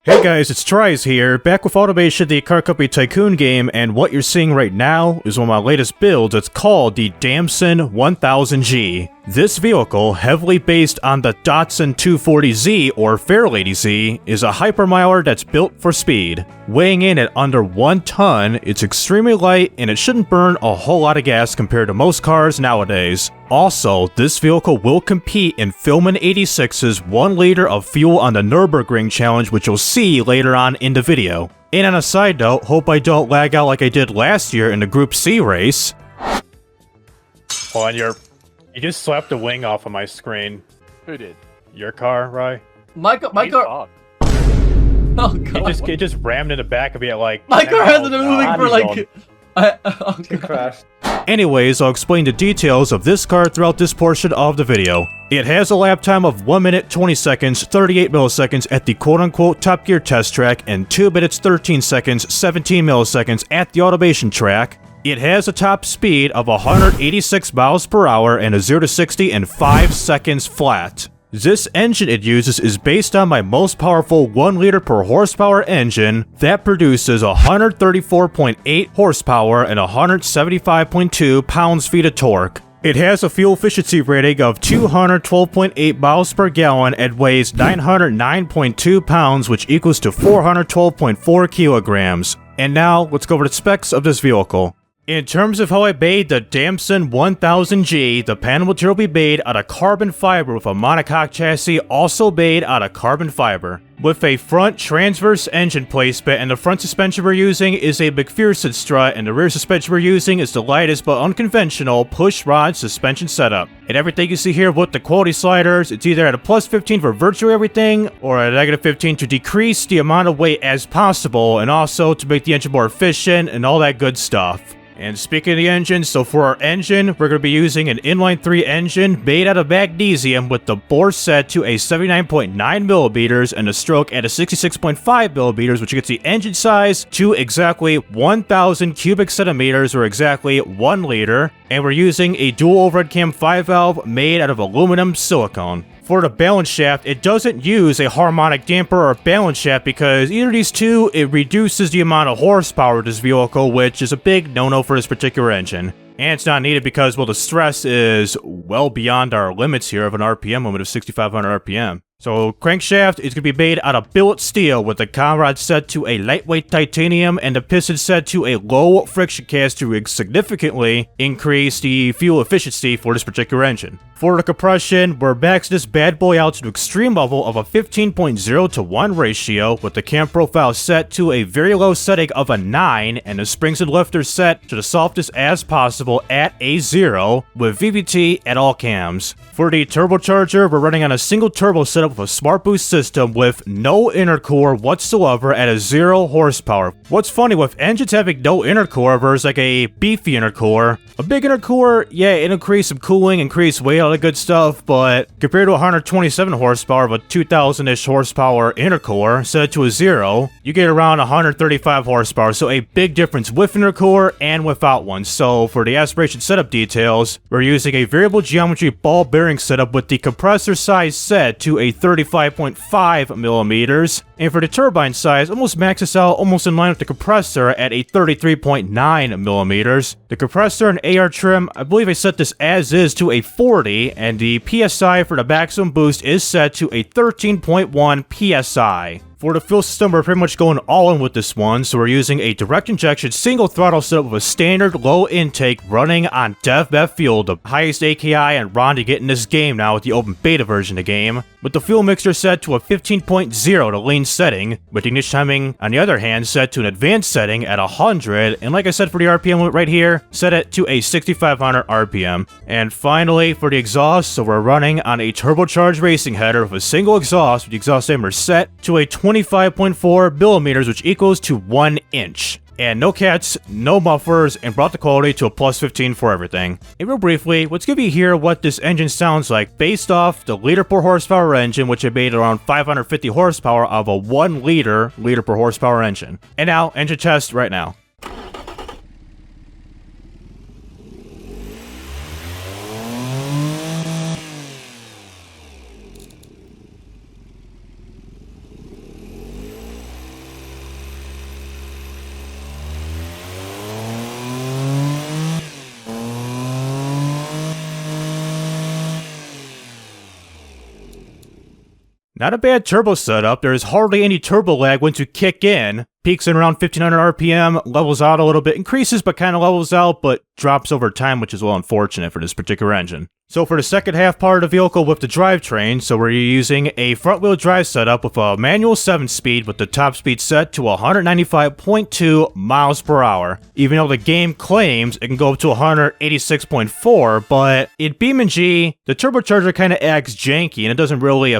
Hey guys, it's TRIZE here, back with Automation, the car company tycoon game, and what you're seeing right now is one of my latest builds. It's called the Damson 1000G. This vehicle, heavily based on the Datsun 240Z or Fairlady Z, is a Hypermiler that's built for speed. Weighing in at under 1 ton, it's extremely light and it shouldn't burn a whole lot of gas compared to most cars nowadays. Also, this vehicle will compete in Filmin 86's 1 liter of fuel on the Nürburgring challenge, which you'll see later on in the video. And on a side note, hope I don't lag out like I did last year in the Group C race. Hold on, you just slapped the wing off of my screen. Who did? Your car, Rye? My car. Oh god. It just rammed in the back of me at like. My car hasn't been moving for like. It crashed. Anyways, I'll explain the details of this car throughout this portion of the video. It has a lap time of 1 minute 20 seconds, 38 milliseconds at the quote-unquote Top Gear test track, and 2 minutes 13 seconds, 17 milliseconds at the automation track. It has a top speed of 186 miles per hour and a 0 to 60 in 5 seconds flat. This engine it uses is based on my most powerful 1 liter per horsepower engine that produces 134.8 horsepower and 175.2 pounds-feet of torque. It has a fuel efficiency rating of 212.8 miles per gallon and weighs 909.2 pounds, which equals to 412.4 kilograms. And now, let's go over the specs of this vehicle. In terms of how I made the Damson 1000G, the panel material will be made out of carbon fiber with a monocoque chassis also made out of carbon fiber. With a front transverse engine placement, and the front suspension we're using is a McPherson strut, and the rear suspension we're using is the lightest but unconventional push rod suspension setup. And everything you see here with the quality sliders, it's either at a plus 15 for virtually everything, or at a negative 15 to decrease the amount of weight as possible, and also to make the engine more efficient and all that good stuff. And speaking of the engine, so for our engine, we're going to be using an inline 3 engine made out of magnesium with the bore set to a 79.9 millimeters and a stroke at a 66.5 millimeters, which gets the engine size to exactly 1,000 cubic centimeters or exactly 1 liter. And we're using a dual overhead cam 5 valve made out of aluminum silicone. For the balance shaft, it doesn't use a harmonic damper or balance shaft because either of these two, it reduces the amount of horsepower of this vehicle, which is a big no-no for this particular engine. And it's not needed because, well, the stress is well beyond our limits here of an RPM limit of 6,500 RPM. So, crankshaft is going to be made out of billet steel with the conrod set to a lightweight titanium and the piston set to a low friction cast to significantly increase the fuel efficiency for this particular engine. For the compression, we're maxing this bad boy out to an extreme level of a 15.0 to 1 ratio with the cam profile set to a very low setting of a 9 and the springs and lifters set to the softest as possible at a 0 with VVT at all cams. For the turbocharger, we're running on a single turbo setup with a smart boost system with no intercooler whatsoever at a 0 horsepower. What's funny, with engines having no intercooler versus like a beefy intercooler, a big intercooler, yeah, it increased some cooling, increased weight, all that good stuff, but compared to 127 horsepower of a 2000-ish horsepower intercooler set to a 0, you get around 135 horsepower, so a big difference with intercooler and without one. So for the aspiration setup details, we're using a variable geometry ball bearing setup with the compressor size set to a 35.5 millimeters, and for the turbine size, almost maxes out almost in line with the compressor at a 33.9 millimeters. The compressor and AR trim, I believe I set this as is to a 40, and the PSI for the maximum boost is set to a 13.1 PSI. For the fuel system, we're pretty much going all in with this one, so we're using a direct injection single throttle setup with a standard low intake running on DevBev fuel, the highest AKI and RON to get in this game now with the open beta version of the game, with the fuel mixture set to a 15.0 to lean setting, with the ignition timing on the other hand set to an advanced setting at 100, and like I said for the RPM limit right here, set it to a 6,500 RPM. And finally, for the exhaust, so we're running on a turbocharged racing header with a single exhaust with the exhaust chamber set to a 25.4 millimeters, which equals to 1 inch. And no cats, no mufflers, and brought the quality to a plus 15 for everything. And real briefly, let's give you here what this engine sounds like based off the liter per horsepower engine, which I made around 550 horsepower of a 1 liter per horsepower engine. And now, engine test right now. Not a bad turbo setup. There's hardly any turbo lag once you kick in. Peaks in around 1500 RPM, levels out a little bit, increases but kind of levels out, but drops over time, which is well unfortunate for this particular engine. So for the second half part of the vehicle with the drivetrain, so we're using a front-wheel drive setup with a manual 7-speed with the top speed set to 195.2 miles per hour. Even though the game claims it can go up to 186.4, but in BeamNG, the turbocharger kind of acts janky and it doesn't really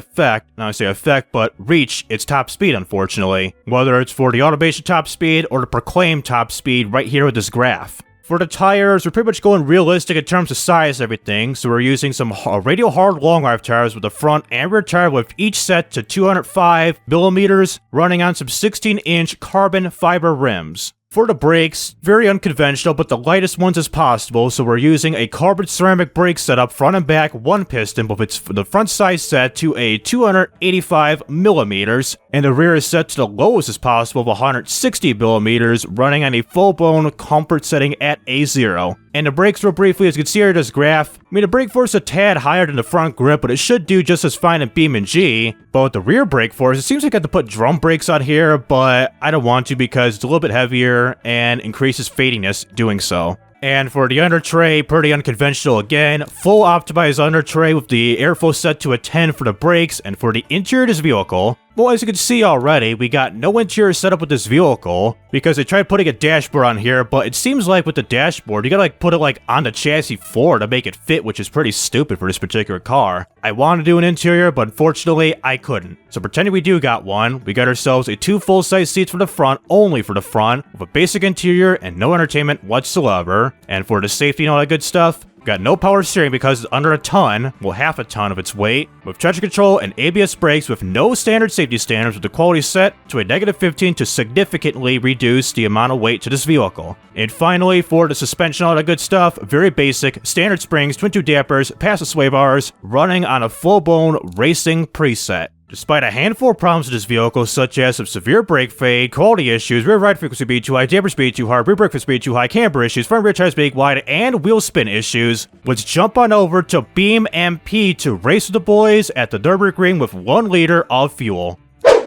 but reach its top speed, unfortunately. Whether it's for the automation top speed or the proclaimed top speed right here with this graph. For the tires, we're pretty much going realistic in terms of size and everything, so we're using some radial hard long life tires with the front and rear tire with each set to 205 millimeters, running on some 16-inch carbon fiber rims. For the brakes, very unconventional, but the lightest ones as possible, so we're using a carbon ceramic brake setup front and back, one piston, but it's the front size set to a 285 millimeters, and the rear is set to the lowest as possible of 160 millimeters, running on a full-blown comfort setting at A0. And the brakes, real briefly, as you can see here in this graph, I mean, the brake force is a tad higher than the front grip, but it should do just as fine in BeamNG. But with the rear brake force, it seems like I have to put drum brakes on here, but I don't want to because it's a little bit heavier and increases fadiness doing so. And for the under tray, pretty unconventional again, full optimized under tray with the airflow set to a 10 for the brakes, and for the interior of this vehicle, well, as you can see already, we got no interior setup with this vehicle, because they tried putting a dashboard on here, but it seems like with the dashboard, you gotta put it on the chassis floor to make it fit, which is pretty stupid for this particular car. I wanted to do an interior, but unfortunately, I couldn't. So pretending we do got one, we got ourselves a 2 full-size seats for the front, only for the front, with a basic interior and no entertainment whatsoever. And for the safety and all that good stuff, got no power steering because it's under a ton, well half a ton of its weight, with traction control and ABS brakes with no standard safety standards with the quality set to a -15 to significantly reduce the amount of weight to this vehicle. And finally, for the suspension, all that good stuff, very basic, standard springs, twin tube dampers, passive sway bars, running on a full-blown racing preset. Despite a handful of problems with this vehicle, such as some severe brake fade, quality issues, rear ride frequency being too high, damper speed too hard, rear brake speed too high, camber issues, front rear tires being wide, and wheel spin issues, let's jump on over to BeamMP to race with the boys at the Nürburgring with 1 liter of fuel.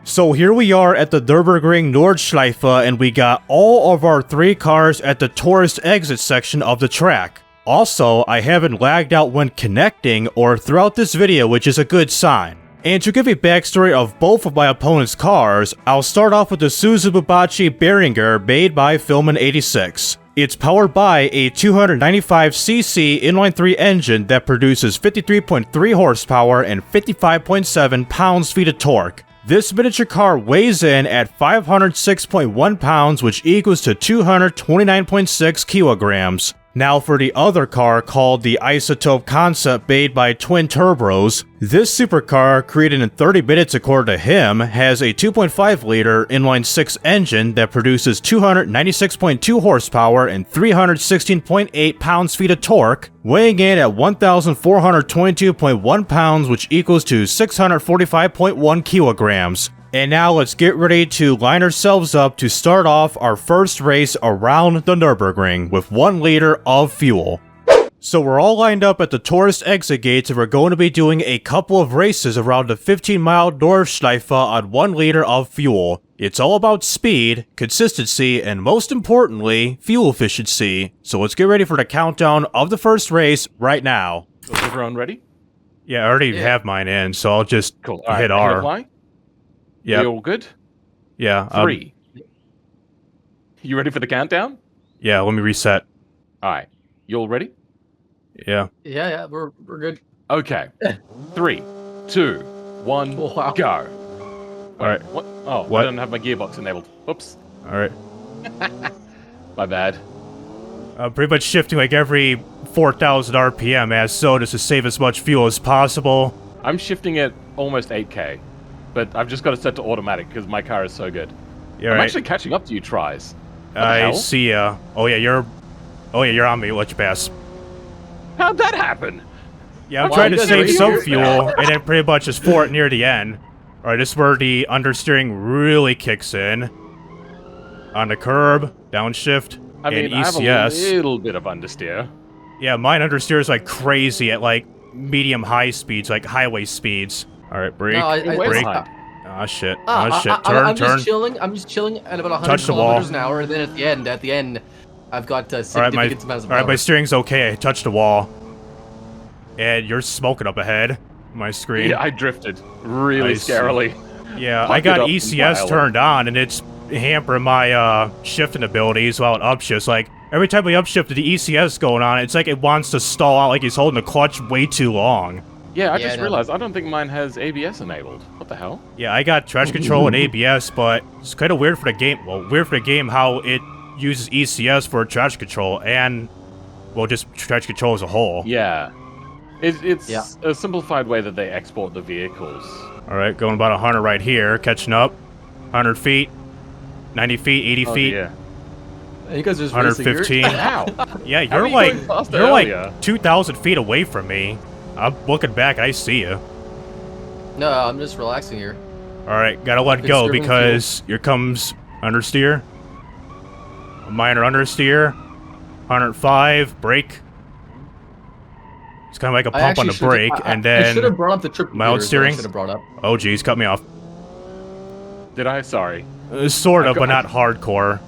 So here we are at the Nürburgring Nordschleife, and we got all of our 3 cars at the tourist exit section of the track. Also, I haven't lagged out when connecting or throughout this video, which is a good sign. And to give a backstory of both of my opponent's cars, I'll start off with the Suzububachi Behringer made by Filman86. It's powered by a 295cc inline-3 engine that produces 53.3 horsepower and 55.7 pounds-feet of torque. This miniature car weighs in at 506.1 pounds, which equals to 229.6 kilograms. Now for the other car called the Isotope Concept made by Twin Turbos, this supercar, created in 30 minutes according to him, has a 2.5-liter inline-6 engine that produces 296.2 horsepower and 316.8 pounds-feet of torque, weighing in at 1,422.1 pounds, which equals to 645.1 kilograms. And now let's get ready to line ourselves up to start off our first race around the Nürburgring with 1 liter of fuel. So we're all lined up at the tourist exit gates and we're going to be doing a couple of races around the 15-mile Nordschleife on 1 liter of fuel. It's all about speed, consistency, and most importantly, fuel efficiency. So let's get ready for the countdown of the first race right now. Is everyone ready? Yeah, I already have mine in, so I'll just hit R. Yeah. You all good? Yeah. 3. You ready for the countdown? Yeah, let me reset. Alright. You all ready? Yeah. Yeah, we're good. Okay. 3, 2, 1, wow. go. Alright. What? Oh, what? I don't have my gearbox enabled. Oops. Alright. My bad. I'm pretty much shifting like every 4,000 RPM as so just to save as much fuel as possible. I'm shifting at almost 8k. But I've just got it set to automatic because my car is so good. Yeah, I'm right. actually catching up to you, TRIZE. I see ya. Oh yeah, you're on me. Let you pass. How'd that happen? Yeah, I'm trying to save some fuel, and then pretty much just floor it near the end. Alright, this is where the understeering really kicks in. On the curb, downshift, I mean, and ECS. I have a little bit of understeer. Yeah, mine understeers like crazy at like medium-high speeds, like highway speeds. All right, brake. No, Way brake. behind. Ah, shit. Ah, shit. Turn, I'm turn. just chilling. I'm just chilling at about 100 Touch the wall. kilometers an hour, and then at the end, I've got All right, significant amounts of all right, my power. steering's okay. I touched the wall. And you're smoking up ahead. My screen. Yeah, I drifted really I see. scarily. Yeah, I Popped got it up ECS entirely. turned on, and it's hampering my shifting abilities while it upshifts. Like, every time we upshift, the ECS going on, it's like it wants to stall out like he's holding the clutch way too long. Yeah, I Yeah, just no. realized I don't think mine has ABS enabled. What the hell? Yeah, I got traction control and ABS, but it's kind of weird for the game. Well, weird for the game how it uses ECS for traction control and, well, just traction control as a whole. Yeah. It's Yeah. a simplified way that they export the vehicles. All right, going about 100 right here, catching up. 100 feet, 90 feet, 80 Oh, feet, yeah. You guys are just 115. Ow! Yeah, How you're are you like going faster you're like earlier? 2,000 feet away from me. I'm looking back, I see you. No, I'm just relaxing here. All right, gotta let go Conserving because here comes understeer. A minor understeer. 105 brake. It's kind of like a pump on the brake, and I should have then brought up the trip. mild steering. Should have brought up. oh geez, cut me off. Did I? Sorry. Sort I of, got- but not hardcore.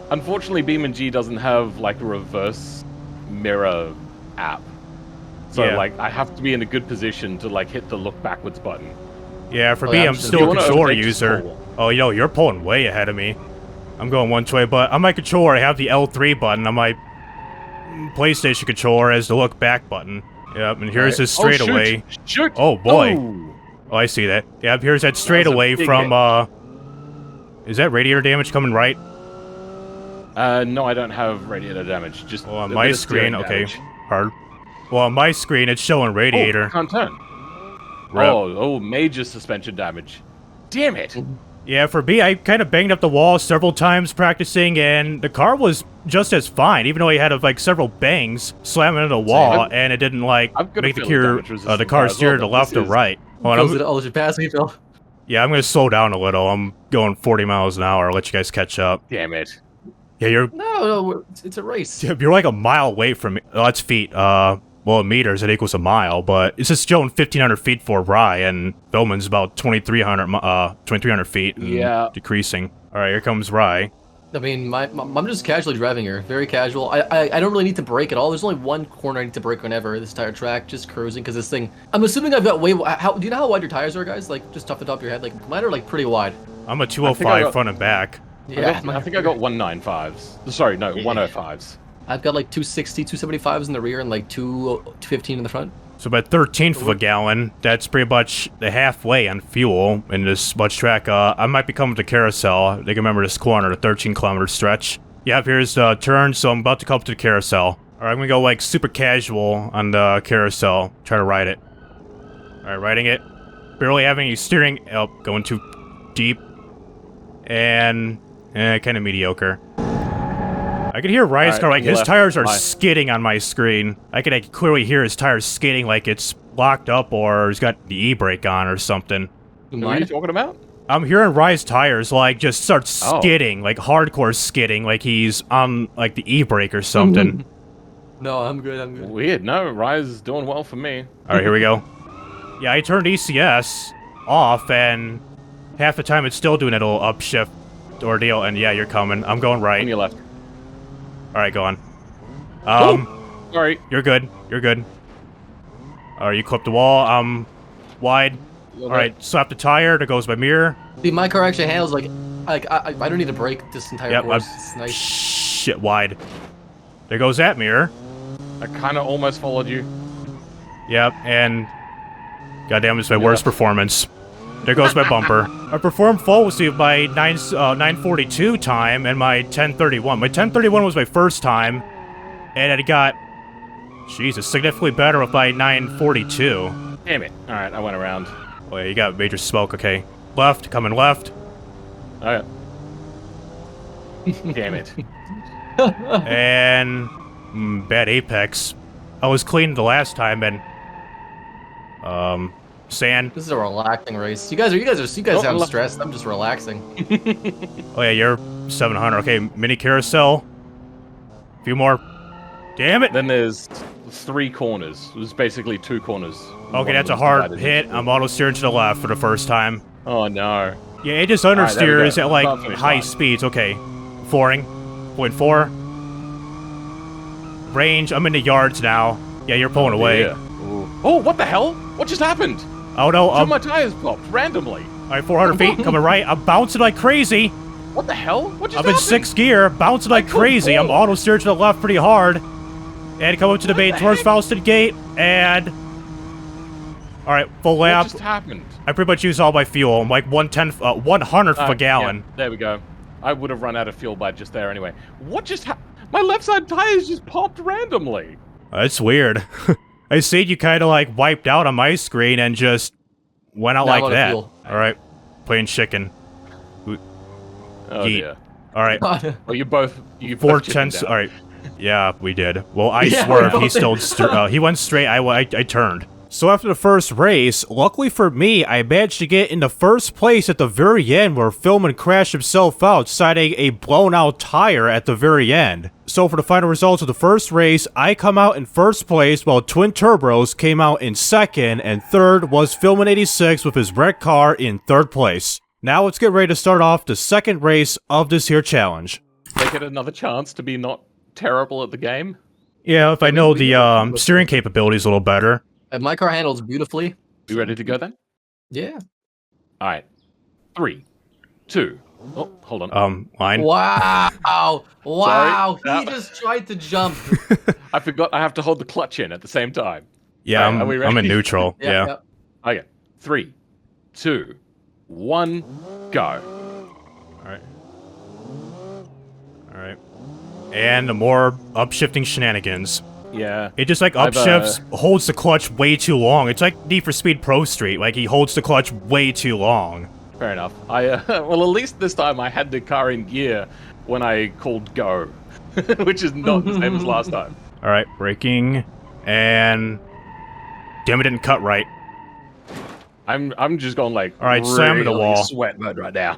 Unfortunately, BeamNG doesn't have like a reverse mirror app. So Yeah. like I have to be in a good position to like hit the look backwards button. Yeah, for Oh, me, yeah, I'm I'm just- still If a you wanna controller overtake, just user. pull. Oh, yo, you're pulling way ahead of me. I'm going one way, but on my controller, I have the L3 button. On my PlayStation controller as the look back button. Yep, and here's his Oh, shoot. straightaway. Shoot! Oh, boy. Oh. Oh, I see that. Yep, here's that straightaway big from, hit. Is that radiator damage coming right? No, I don't have radiator damage. Just Well, on a my bit of screen, steering okay. damage. Hard. Well, on my screen, it's showing Oh, I radiator. can't turn. Rep. Oh, major suspension damage. Damn it! Yeah, for me, I kind of banged up the wall several times practicing, and the car was just as fine, even though I had like several bangs slamming into the wall, and it didn't like I've got a make the feeling car damage-resistant the car car as steer well, to the but left this or is- right. Hold on, I'll let you pass me, Phil. yeah, I'm gonna slow down a little. I'm going 40 miles an hour. I'll let you guys catch up. Damn it! Yeah, you're No, it's a race. you're like a mile away from me. Oh, that's feet. Well, in meters, it equals a mile, but it's just showing 1,500 feet for Rye, and Bowman's about 2,300 feet, and Yeah. decreasing. All right, here comes Rye. I mean, I'm just casually driving here, very casual. I don't really need to brake at all. There's only one corner I need to brake whenever. This tire track, just cruising, because this thing. I'm assuming I've got way. How do you know how wide your tires are, guys? Like just off the top of your head, like mine are like pretty wide. I'm a I 205 got- front and back. Yeah, I think I got 195s. Sorry, no, 105s. I've got like 260, 275s in the rear and like 215 in the front. So about 1/13 of a gallon. That's pretty much the halfway on fuel in this much track. I might be coming to Carousel. I think I remember this corner, a 13-kilometer stretch. Yep, here's the turn, so I'm about to come up to the Carousel. All right, I'm gonna go like super casual on the Carousel. Try to ride it. All right, riding it. Barely having any steering. Oh, going too deep. And kind of mediocre. I can hear Ryan's car, like, his left, tires are right. skidding on my screen. I can clearly hear his tires skidding like it's locked up or he's got the e-brake on or something. What are you Mine? talking about? I'm hearing Rye's tires, like, just start Oh. skidding, like, hardcore skidding, like he's on, like, the e-brake or something. No, I'm good. I'm good. Weird. No, Rise is doing well for me. All right, here we go. Yeah, I turned ECS off, and half the time it's still doing that little upshift ordeal, and yeah, you're coming. I'm going On right. your left. All right, go on. Sorry. You're good. You're good. All right, you clip the wall. Wide. All right, slap the tire. There goes my mirror. See, my car actually handles like I don't need to brake this entire Yep, course. I'm It's nice. shit wide. There goes that mirror. I kind of almost followed you. Yep, and goddamn, it's my worst performance. There goes my bumper. I performed flawlessly with my 942 time and my 1031. My 1031 was my first time, and I got, Jesus, significantly better with my 942. Damn it. All right, I went around. Oh yeah, you got major smoke. Okay, left, coming left, Oh, yeah. Damn it. and bad apex. I was clean the last time, and sand. This is a relaxing race. You guys Oh, sound look. stressed. I'm just relaxing. Oh yeah, you're 700. Okay, mini carousel. A few more. Damn it! Then there's 3 corners. It was basically 2 corners. Okay, that's a hard hit. I'm auto steering to the left for the first time. Oh no. Yeah, it just understeers at like high speeds. Okay, flooring, 0.4. Range, I'm in the yards now. Yeah, you're pulling away. Yeah. Oh, what the hell? What just happened? Oh no, Two of my tires popped randomly. Alright, 400 feet, coming right. I'm bouncing like crazy. What the hell? What just I'm happened? in 6th gear, bouncing like crazy. I'm auto steering to the left pretty hard. And come up to the main towards Faustin Gate, and... Alright, full lap. What just happened? I pretty much used all my fuel. I'm like 100th of a gallon. Yeah, there we go. I would have run out of fuel by just there anyway. What just happened? My left side tires just popped randomly. That's weird. I seen you kind of like wiped out on my screen and just went out like that. Alright, playing chicken. Oh dear. Alright. Well, you both 4/10. Alright. Yeah, we did. Well, I swerved. He still he went straight. I turned. So after the first race, luckily for me, I managed to get in the first place at the very end where Philman crashed himself out, citing a blown out tire at the very end. So for the final results of the first race, I come out in first place while Twin Turbos came out in second, and third was Philman86 with his red car in third place. Now let's get ready to start off the second race of this here challenge. They get another chance to be not terrible at the game. Yeah, if I know the steering capabilities a little better. And my car handles beautifully. You ready to go then? Yeah. All right. 3, 2. Oh, hold on. Line. Wow. Wow. Sorry. He just tried to jump. I forgot I have to hold the clutch in at the same time. Yeah, All right, I'm in neutral. Yeah. Okay. 3, 2, 1, go. Alright. Alright. And more upshifting shenanigans. Yeah. It just like upshifts, holds the clutch way too long. It's like Need for Speed Pro Street. Like he holds the clutch way too long. Fair enough. Well, at least this time I had the car in gear when I called go, which is not the same as last time. Alright, braking, and damn, it didn't cut right. I'm just going like alright, slamming the wall. Sweat mode right now.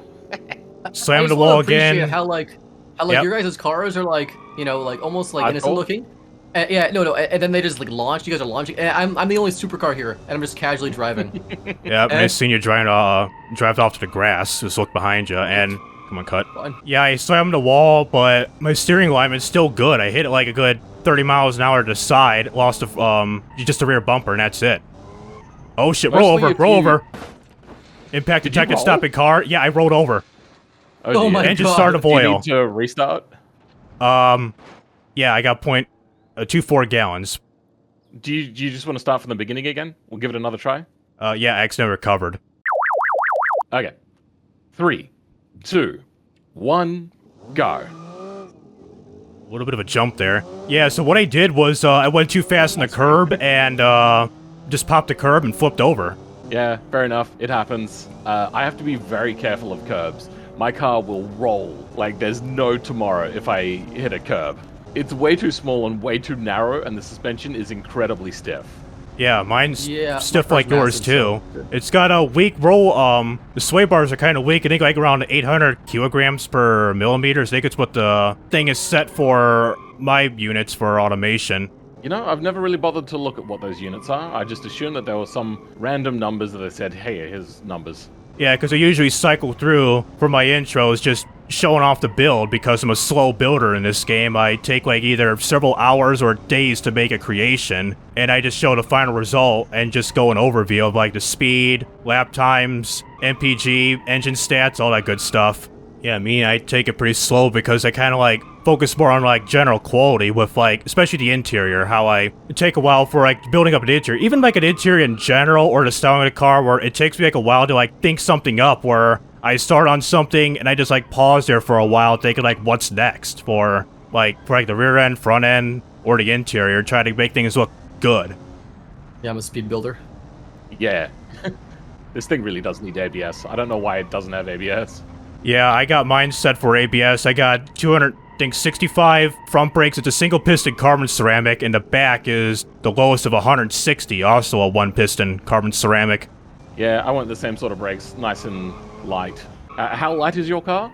Slamming the wall again. How like your guys' cars are like, you know, like almost like innocent looking. Yeah, no, and then they just like launch. You guys are launching, and I'm the only supercar here, and I'm just casually driving. Yeah, I seen you drive off to the grass. Just look behind you, and come on, cut. Fine. Yeah, I slammed the wall, but my steering alignment's still good. I hit it like a good 30 miles an hour to the side. Lost just a rear bumper, and that's it. Oh shit! Roll over. Impact detected. Stopping car. Yeah, I rolled over. Oh my god! Engine start of oil. Do you need to restart? Yeah, I got 0.24 gallons. Do you just want to start from the beginning again? We'll give it another try. Yeah, accident recovered. Okay. 3, 2, 1, go. A little bit of a jump there. Yeah, so what I did was I went too fast on the curb and just popped the curb and flipped over. Yeah, fair enough. It happens. I have to be very careful of curbs. My car will roll like there's no tomorrow if I hit a curb. It's way too small and way too narrow, and the suspension is incredibly stiff. Yeah, mine's stiff like yours too. It's got a weak roll. The sway bars are kind of weak. I think like around 800 kilograms per millimeter. I think it's what the thing is set for my units for automation. You know, I've never really bothered to look at what those units are. I just assumed that there were some random numbers that I said, hey, here's numbers. Yeah, because I usually cycle through for my intros just showing off the build because I'm a slow builder in this game. I take like either several hours or days to make a creation, and I just show the final result and just go an overview of like the speed, lap times, MPG, engine stats, all that good stuff. Yeah, I take it pretty slow because I kind of like focus more on like general quality with like, especially the interior, how I take a while for like building up an interior, even like an interior in general or the styling of the car where it takes me like a while to like think something up where I start on something and I just like pause there for a while thinking like what's next for the rear end, front end, or the interior, trying to make things look good. Yeah, I'm a speed builder. Yeah. This thing really does need ABS. I don't know why it doesn't have ABS. Yeah, I got mine set for ABS. I got 265 front brakes. It's a single piston carbon ceramic, and the back is the lowest of 160, also a one piston carbon ceramic. Yeah, I want the same sort of brakes, nice and light. How light is your car?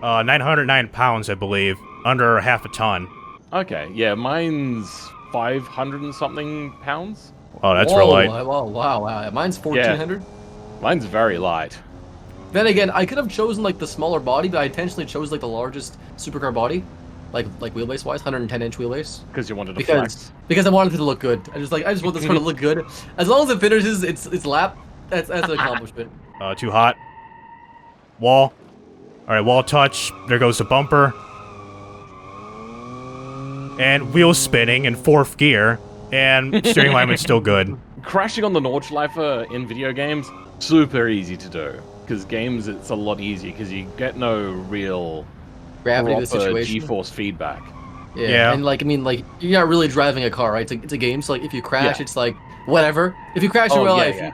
909 pounds, I believe, under half a ton. Okay, yeah, mine's 500 and something pounds. Oh, that's Whoa, real light. Wow. Mine's 1400. Mine's very light. Then again, I could have chosen like the smaller body, but I intentionally chose like the largest supercar body, like wheelbase wise, 110-inch wheelbase. Because you wanted to flex. Because I wanted it to look good. I just want this car to look good. As long as it finishes its lap, that's an accomplishment. Too hot. Wall. All right, wall touch. There goes the bumper. And wheels spinning in 4th gear. And steering alignment's still good. Crashing on the Nordschleife in video games, super easy to do. Because games, it's a lot easier because you get no real Gravity of the proper situation. G-force feedback. Yeah. And like, I mean, like, you're not really driving a car, right? It's a game, so like, if you crash, it's like, whatever. If you crash in real life,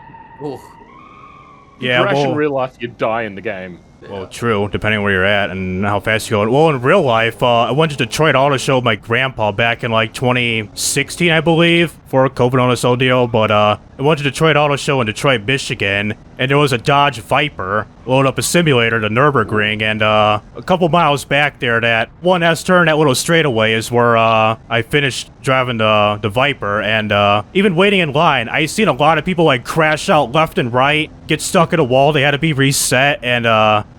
You crash in real life, you die in the game. Well, true, depending on where you're at and how fast you're going. Well, in real life, I went to Detroit Auto Show with my grandpa back in, like, 2016, I believe, for a COVID on this whole deal, but, I went to Detroit Auto Show in Detroit, Michigan, and there was a Dodge Viper, load up a simulator, the Nürburgring, and, a couple miles back there, that one S-turn, that little straightaway is where, I finished driving the Viper, and, even waiting in line, I seen a lot of people, like, crash out left and right, get stuck in a wall, they had to be reset, and,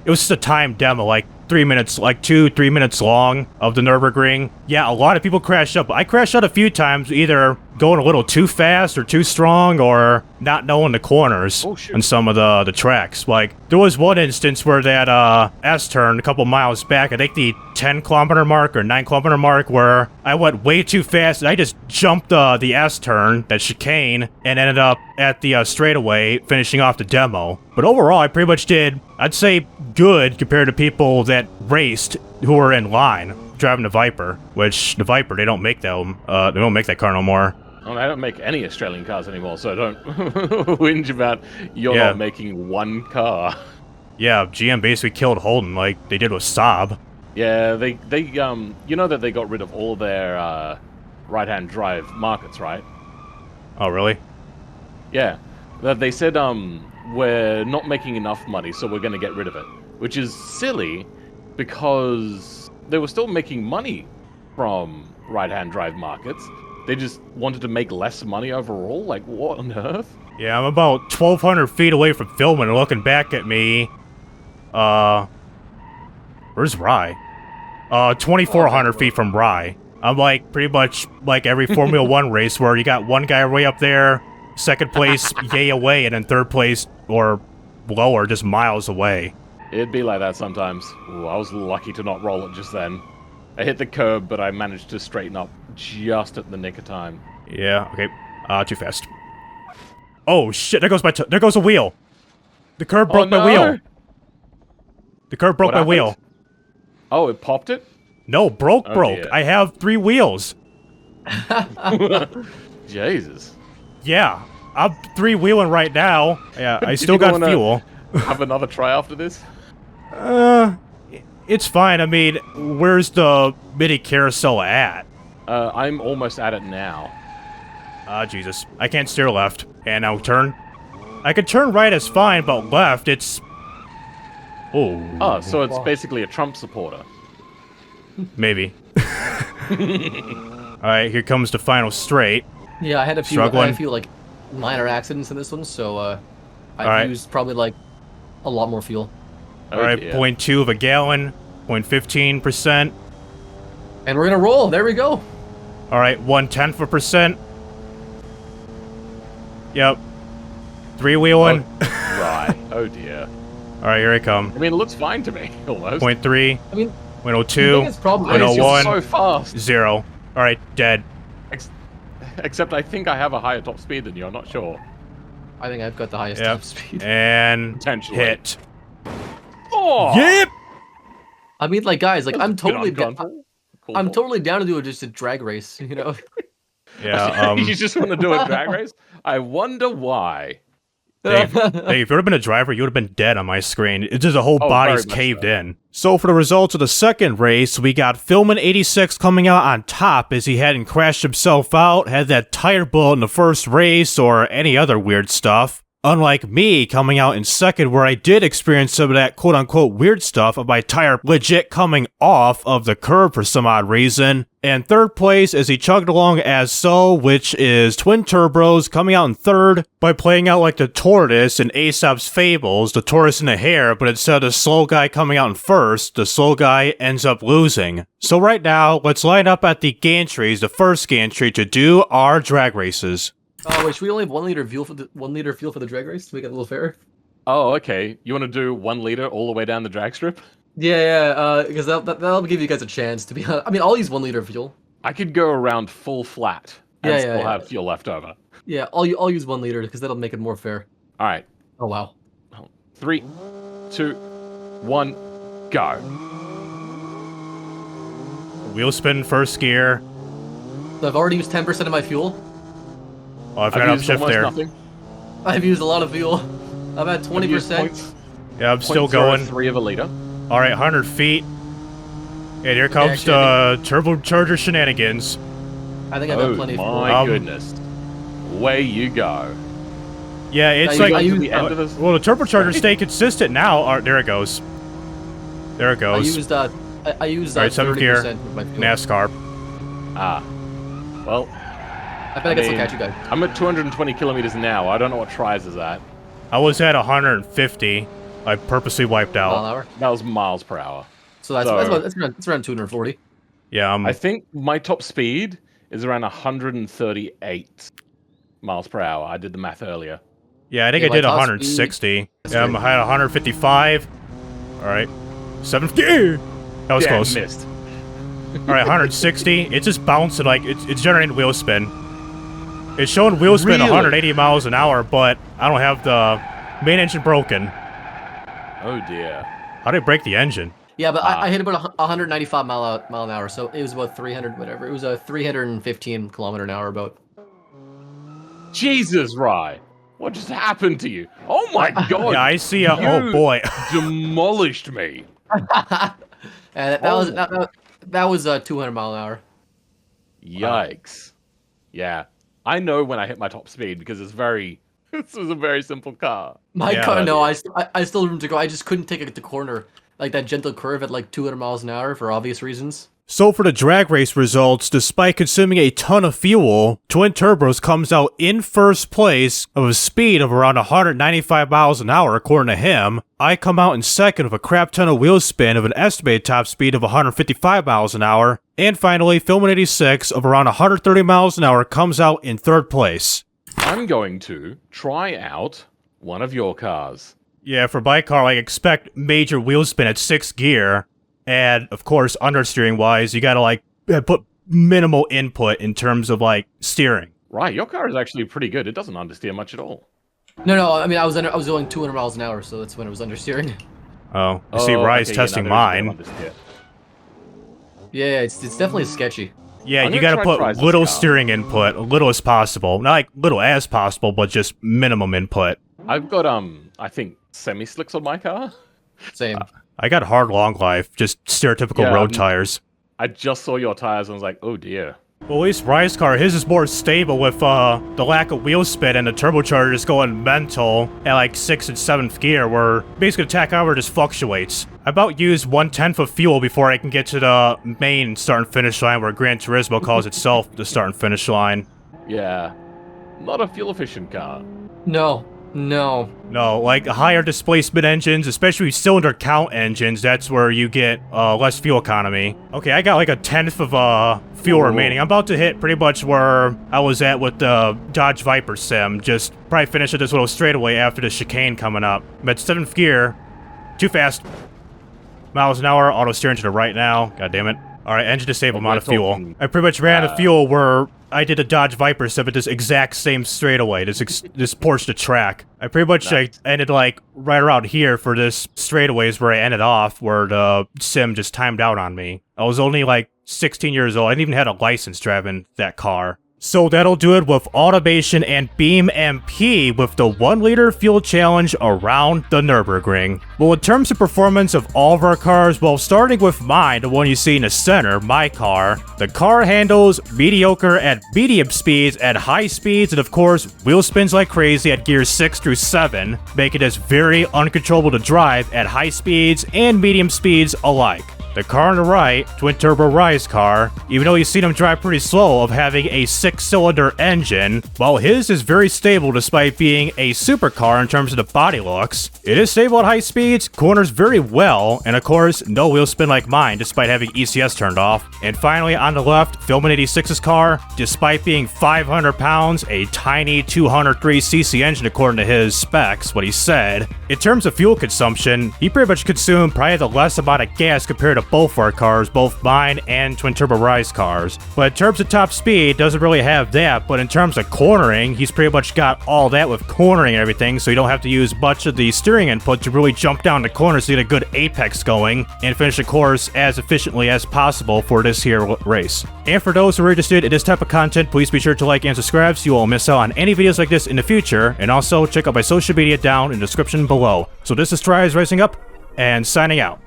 it was just a timed demo, like 3 minutes, like 2-3 minutes long of the Nürburgring. Yeah, a lot of people crashed up. I crashed out a few times, either going a little too fast or too strong or not knowing the corners on some of the tracks. Like, there was one instance where that S-turn a couple miles back, I think the 10-kilometer mark or 9-kilometer mark, where I went way too fast and I just jumped the S-turn, that chicane, and ended up at the straightaway finishing off the demo. But overall, I pretty much did, I'd say, good compared to people that raced who were in line driving the Viper, which the Viper, they don't make that, they don't make that car no more. Well, they don't make any Australian cars anymore, so don't whinge about you're not making one car. Yeah, GM basically killed Holden like they did with Saab. Yeah, they you know that they got rid of all their right-hand drive markets, right? Oh, really? Yeah, that they said we're not making enough money, so we're going to get rid of it, which is silly because they were still making money from right-hand drive markets. They just wanted to make less money overall? Like, what on earth? Yeah, I'm about 1,200 feet away from filming and looking back at me. Where's Rye? 2,400 feet from Rye. I'm like, pretty much like every Formula 1 race where you got one guy way up there, second place yay away, and then third place or lower, just miles away. It'd be like that sometimes. Ooh, I was lucky to not roll it just then. I hit the curb, but I managed to straighten up just at the nick of time. Yeah, okay. Too fast. Oh shit, there goes a wheel. The curb broke my wheel. The curb broke my wheel. Oh, it popped it? No, broke. Dear. I have 3 wheels. Jesus. Yeah, I'm 3-wheeling right now. Yeah, I still got fuel. Have another try after this? It's fine. I mean, where's the mini carousel at? I'm almost at it now. Jesus. I can't steer left. And now turn. I can turn right as fine, but left, it's... Oh, so it's basically a Trump supporter. Maybe. Alright, here comes the final straight. Yeah, I had a few like minor accidents in this one, so I've used probably like a lot more fuel. Alright, 0.2 of a gallon, 0.15%. And we're gonna roll, there we go. Alright, 1/10%. Yep. 3-wheeling. Right. Oh dear. Alright, here I come. I mean, it looks fine to me, almost. 0.3. I mean, 0.02. it's probably 0.01. so fast. 0. Alright, dead. Except I think I have a higher top speed than you, I'm not sure. I think I've got the highest top speed. And Potentially. hit. Oh! Yep! I mean, like, guys, like, I'm totally Cool. totally down to do just a drag race, you know? Yeah, You just want to do a drag race? I wonder why. Dave, if you would have been a driver, you would have been dead on my screen. It's just a whole body's caved in. So for the results of the second race, we got Filmin86 coming out on top as he hadn't crashed himself out, had that tire bullet in the first race, or any other weird stuff. Unlike me coming out in second, where I did experience some of that quote-unquote weird stuff of my tire legit coming off of the curb for some odd reason. And third place as he chugged along as so, which is Twin Turbos coming out in third by playing out like the tortoise in Aesop's Fables, the tortoise and the hare, but instead of the slow guy coming out in first, the slow guy ends up losing. So right now, let's line up at the gantries, the first gantry, to do our drag races. Oh wait, should we only have 1 liter fuel for the 1 liter fuel for the drag race to make it a little fairer? Oh, okay. You want to do 1 liter all the way down the drag strip? Yeah, because that'll give you guys a chance to be honest. I mean, I'll use 1 liter fuel. I could go around full flat and Yeah, still yeah. have fuel left over. Yeah, I'll use 1 liter because that'll make it more fair. All right. Oh wow. 3, 2, 1, go. Wheel spin first gear. So I've already used 10% of my fuel. Oh, I forgot to used shift almost there. nothing. I've used a lot of fuel. I'm at I've used 20%. Yeah, I'm still going. 0.03 of a liter. All right, 100 feet. And here comes the turbocharger shenanigans. I think I've got plenty of fuel. My goodness. Away you go. Yeah, it's Now, like, I used- the end of this. well, the turbochargers stay consistent now. There it goes. There it I goes. used I used All right, 7th gear. 30% of my fuel. NASCAR. Ah. Well, I bet I can still mean, catch you guys. I'm at 220 kilometers now. I don't know what TRIZE is at. I was at 150. I purposely wiped Mile an out. hour. That was miles per hour. So that's around 240. Yeah, I think my top speed is around 138 miles per hour. I did the math earlier. yeah, I think Yeah, I did my top 160. That's Yeah, I great. had 155. All right, 7th gear. That was Damn, close. missed. All right, 160. It's just bouncing like it's generating wheel spin. It's showing wheel spin Really? 180 miles an hour, but I don't have the main engine broken. Oh dear. How did I break the engine? Yeah, but I hit about 195 mile an hour, so it was about 300 whatever. It was a 315 kilometer an hour about. Jesus, Rye. What just happened to you? Oh my god. Yeah, I see. Oh You boy. demolished me. And that was 200 mile an hour. Yikes. Yeah. I know when I hit my top speed because it's very. This was a very simple car. My Yeah, car, that no, I still have room to go. I just couldn't take it at the corner, like that gentle curve at like 200 miles an hour for obvious reasons. So for the drag race results, despite consuming a ton of fuel, Twin Turbos comes out in first place of a speed of around 195 miles an hour according to him. I come out in second with a crap ton of wheel spin of an estimated top speed of 155 miles an hour. And finally, Filmin86 of around 130 miles an hour comes out in third place. I'm going to try out one of your cars. Yeah, for my car, I expect major wheel spin at 6th gear. And, of course, understeering-wise, you gotta, like, put minimal input in terms of, like, steering. Right, your car is actually pretty good. It doesn't understeer much at all. No, I mean I was going 200 miles an hour, so that's when it was understeering. Oh, you see Rye's okay, testing yeah, no, mine. there's a bit of understeer. Yeah, it's definitely sketchy. Yeah, I'm you gonna gotta try put TRIZE's little car. steering input, little as possible. Not like little as possible, but just minimum input. I've got, I think, semi-slicks on my car. Same. I got hard long life, just stereotypical Yeah, road tires. I just saw your tires and was like, oh dear. Well, at least Rye's car, his is more stable with the lack of wheel spin and the turbocharger is going mental at like 6th and 7th gear, where basically the tachometer just fluctuates. I about used 1/10 of fuel before I can get to the main start and finish line, where Gran Turismo calls itself the start and finish line. Yeah. Not a fuel-efficient car. No. No, like higher displacement engines, especially cylinder count engines, that's where you get less fuel economy. Okay, I got like 1/10 of fuel remaining. I'm about to hit pretty much where I was at with the Dodge Viper sim. Just probably finish at this little straightaway after the chicane coming up. I'm at 7th gear. Too fast. Miles an hour, auto steering to the right now. God damn it. Alright, engine disabled, I'm out of fuel. I pretty much ran out of fuel where I did a Dodge Viper sim at this exact same straightaway, this Porsche track. I pretty much I ended like right around here for this straightaways where I ended off, where the sim just timed out on me. I was only like 16 years old. I didn't even have a license driving that car. So that'll do it with automation and BeamMP with the 1-liter fuel challenge around the Nürburgring. Well, in terms of performance of all of our cars, well, starting with mine, the one you see in the center, my car, the car handles mediocre at medium speeds, at high speeds, and of course, wheel spins like crazy at gears 6 through 7, making it very uncontrollable to drive at high speeds and medium speeds alike. The car on the right, twin-turbo Rise car, even though you've seen him drive pretty slow of having a 6-cylinder engine, while his is very stable despite being a supercar in terms of the body looks. It is stable at high speeds, corners very well, and of course, no wheel spin like mine despite having ECS turned off. And finally, on the left, Filmin86's car, despite being 500 pounds, a tiny 203cc engine according to his specs, what he said. In terms of fuel consumption, he pretty much consumed probably the less amount of gas compared to both our cars, both mine and twin turbo Rise cars. But in terms of top speed, doesn't really have that, but in terms of cornering, he's pretty much got all that with cornering and everything, so you don't have to use much of the steering input to really jump down the corners to get a good apex going and finish the course as efficiently as possible for this here race. And for those who are interested in this type of content, please be sure to like and subscribe so you won't miss out on any videos like this in the future, and also check out my social media down in the description below. So this is TRIZE Racing Up, and signing out.